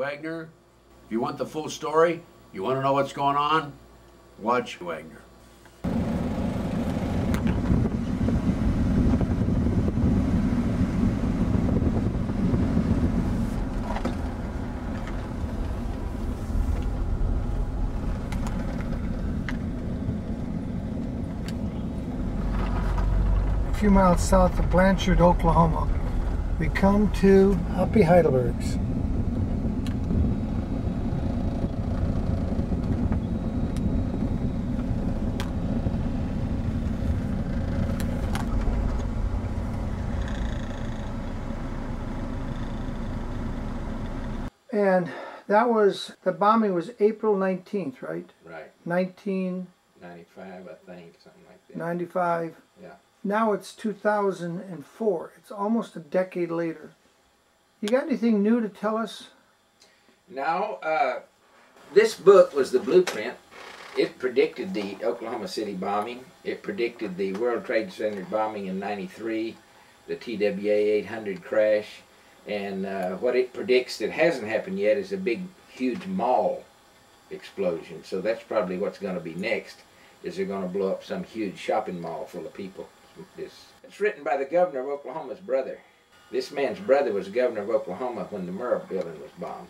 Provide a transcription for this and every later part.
Wagener. If you want the full story, you want to know what's going on, watch Wagener. A few miles south of Blanchard, Oklahoma, we come to Hoppy Heidelberg's. And that was, the bombing was April 19th, right? Right. 1995, I think, something like that. 95. Yeah. Now it's 2004. It's almost a decade later. You got anything new to tell us? Now, this book was the blueprint. It predicted the Oklahoma City bombing. It predicted the World Trade Center bombing in '93, the TWA 800 crash, and what it predicts that hasn't happened yet is a big, huge mall explosion. So that's probably what's going to be next, is they're going to blow up some huge shopping mall full of people. It's written by the governor of Oklahoma's brother. This man's brother was governor of Oklahoma when the Murrah building was bombed.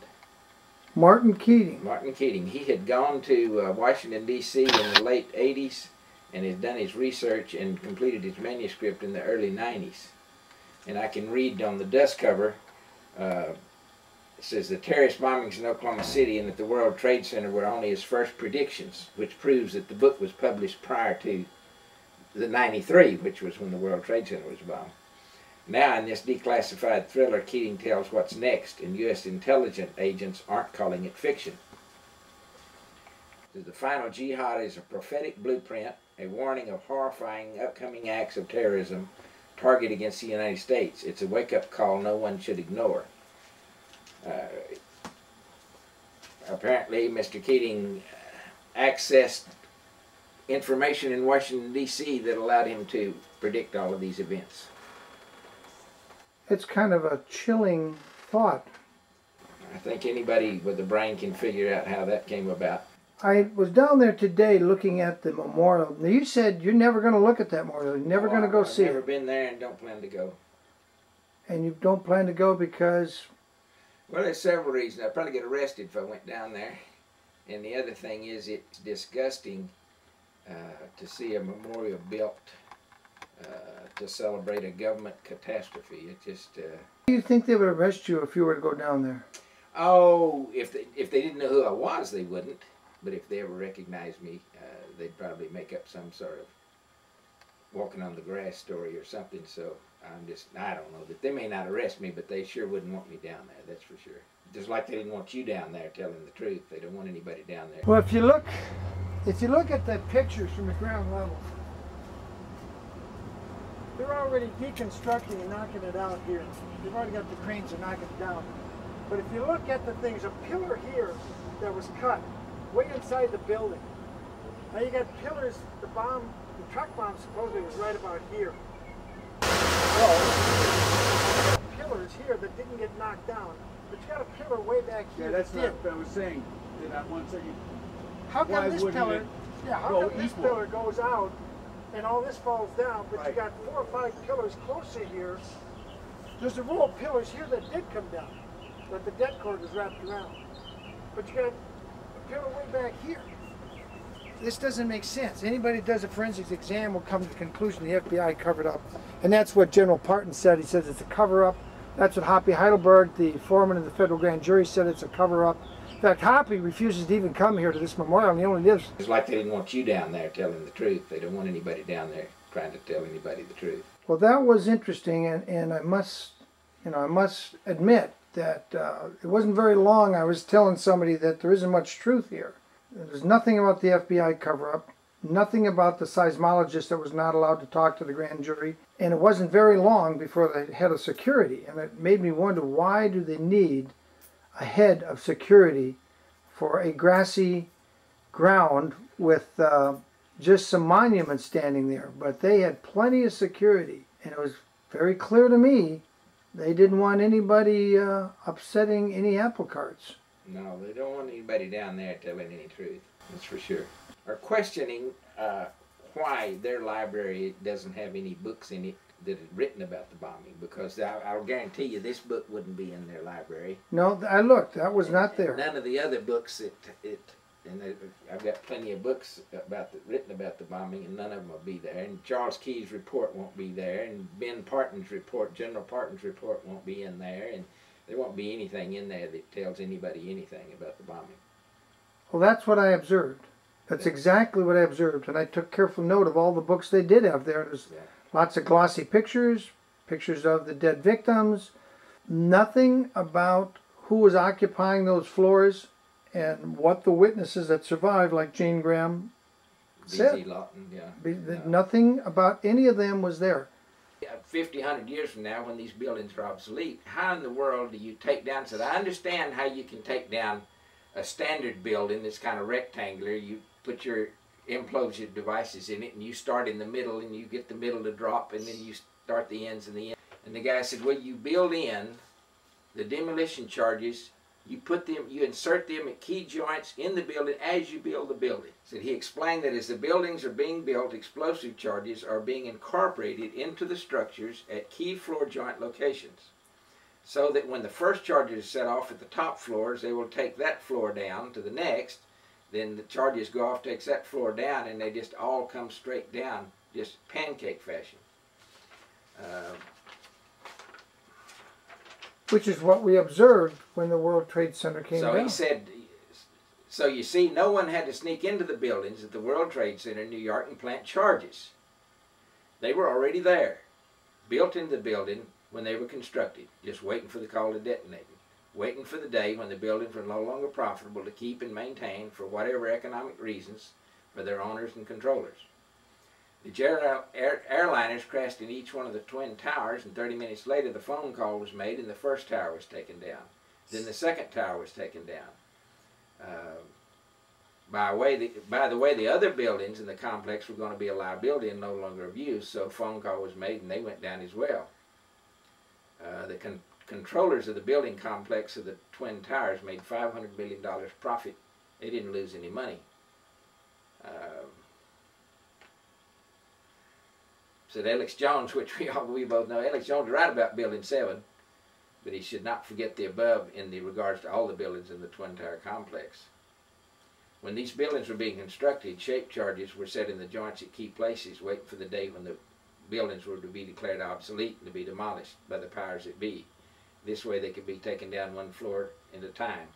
Martin Keating. Martin Keating. He had gone to Washington, D.C. in the late 80s and had done his research and completed his manuscript in the early 90s. And I can read on the dust cover, it says the terrorist bombings in Oklahoma City and at the World Trade Center were only his first predictions, which proves that the book was published prior to the '93, which was when the World Trade Center was bombed. Now in this declassified thriller, Keating tells what's next, and U.S. intelligence agents aren't calling it fiction. The final jihad is a prophetic blueprint, a warning of horrifying upcoming acts of terrorism targeted against the United States. It's a wake-up call no one should ignore. Apparently, Mr. Keating accessed information in Washington, D.C. that allowed him to predict all of these events. It's kind of a chilling thought. I think anybody with a brain can figure out how that came about. I was down there today looking at the memorial. Now you said you're never going to look at that memorial. You're never going to go see it. I've never been there and don't plan to go. And you don't plan to go because? Well, there's several reasons. I'd probably get arrested if I went down there. And the other thing is it's disgusting to see a memorial built to celebrate a government catastrophe. It just... Do you think they would arrest you if you were to go down there? Oh, if they didn't know who I was, they wouldn't. But if they ever recognized me, they'd probably make up some sort of walking on the grass story or something. So I don't know. That they may not arrest me, but they sure wouldn't want me down there, that's for sure. Just like they didn't want you down there telling the truth. They don't want anybody down there. Well, if you look at the pictures from the ground level, they're already deconstructing and knocking it out here. They've already got the cranes and knocking it down. But if you look at the things, a pillar here that was cut way inside the building. Now you got pillars, the truck bomb supposedly was right about here. So, pillars here that didn't get knocked down, but you got a pillar way back here. Yeah, that's what I was saying. That one second. How come this pillar? Yeah, how come this pillar goes out and all this falls down, but you got 4 or 5 pillars closer here? There's a row of pillars here that did come down, but the dead cord was wrapped around. But you got a pillar way back here. This doesn't make sense. Anybody that does a forensics exam will come to the conclusion the FBI covered up. And that's what General Parton said. He says it's a cover-up. That's what Hoppy Heidelberg, the foreman of the federal grand jury, said it's a cover-up. In fact, Hoppy refuses to even come here to this memorial, and he only lives... It's like they didn't want you down there telling the truth. They don't want anybody down there trying to tell anybody the truth. Well, that was interesting, and I must admit that it wasn't very long I was telling somebody that there isn't much truth here. There's nothing about the FBI cover-up, nothing about the seismologist that was not allowed to talk to the grand jury, and it wasn't very long before the head of security. And it made me wonder, why do they need a head of security for a grassy ground with just some monuments standing there? But they had plenty of security, and it was very clear to me they didn't want anybody upsetting any apple carts. No, they don't want anybody down there telling any truth. That's for sure. Or questioning why their library doesn't have any books in it that are written about the bombing, because I'll guarantee you this book wouldn't be in their library. No, I looked. That was not there. None of the other books I've got plenty of books written about the bombing, and none of them will be there. And Charles Key's report won't be there, and Ben Parton's report, General Parton's report, won't be in there, and there won't be anything in there that tells anybody anything about the bombing. Well, that's what I observed. That's exactly what I observed, and I took careful note of all the books they did have there. There's lots of glossy pictures, pictures of the dead victims, nothing about who was occupying those floors and what the witnesses that survived, like Jane Graham said. B.Z. Lawton, yeah. Nothing about any of them was there. 50, 100 years from now, when these buildings are obsolete, how in the world do you take down? So I understand how you can take down a standard building that's kind of rectangular. You put your implosion devices in it, and you start in the middle, and you get the middle to drop, and then you start the ends and the end. And the guy said, well, you build in the demolition charges. You put them, you insert them at key joints in the building as you build the building. So he explained that as the buildings are being built, explosive charges are being incorporated into the structures at key floor joint locations, so that when the first charges are set off at the top floors, they will take that floor down to the next. Then the charges go off, takes that floor down, and they just all come straight down, just pancake fashion. Which is what we observed when the World Trade Center came down. So he said, so you see, no one had to sneak into the buildings at the World Trade Center in New York and plant charges. They were already there, built into the building when they were constructed, just waiting for the call to detonate, waiting for the day when the buildings were no longer profitable to keep and maintain for whatever economic reasons for their owners and controllers. The general airliners crashed in each one of the twin towers, and 30 minutes later the phone call was made and the first tower was taken down. Then the second tower was taken down. By the way, the other buildings in the complex were going to be a liability and no longer of use, so a phone call was made and they went down as well. The controllers of the building complex of the twin towers made $500 million profit. They didn't lose any money. Said Alex Jones, which we both know. Alex Jones is right about Building 7, but he should not forget the above in the regards to all the buildings in the Twin Tower complex. When these buildings were being constructed, shape charges were set in the joints at key places, waiting for the day when the buildings were to be declared obsolete and to be demolished by the powers that be. This way they could be taken down one floor at a time,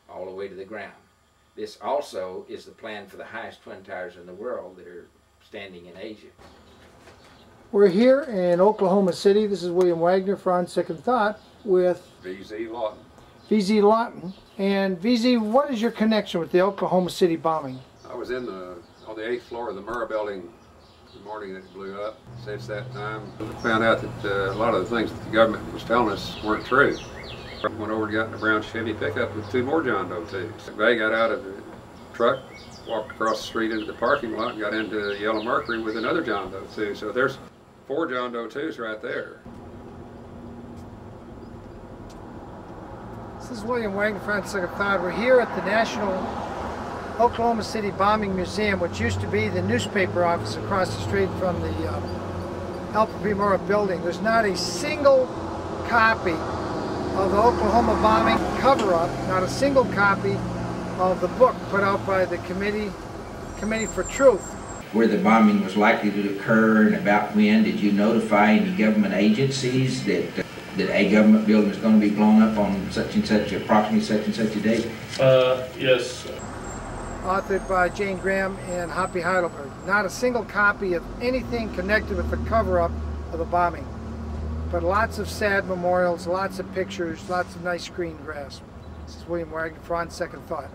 all the way to the ground. This also is the plan for the highest twin towers in the world that are standing in Asia. We're here in Oklahoma City. This is William Wagener for On Second Thought with V.Z. Lawton. V.Z. Lawton. And V.Z., what is your connection with the Oklahoma City bombing? I was on the 8th floor of the Murrah building the morning that it blew up. Since that time, I found out that a lot of the things that the government was telling us weren't true. I went over and got in a brown Chevy pickup with 2 more John Doe 2s. They got out of the truck, walked across the street into the parking lot, and got into the Yellow Mercury with another John Doe 2. So there's 4 John Doe 2s right there. This is William Wagener for On Second Thought. We're here at the National Oklahoma City Bombing Museum, which used to be the newspaper office across the street from the Alfred P. Murrah building. There's not a single copy of the Oklahoma bombing cover-up, not a single copy of the book put out by the Committee for Truth. Where the bombing was likely to occur and about when, did you notify any government agencies that a government building was going to be blown up on such and such, approximately such and such a date? Yes. Authored by Jane Graham and Hoppy Heidelberg. Not a single copy of anything connected with the cover-up of the bombing. But lots of sad memorials, lots of pictures, lots of nice green grass. This is William Wagener for On Second Thought.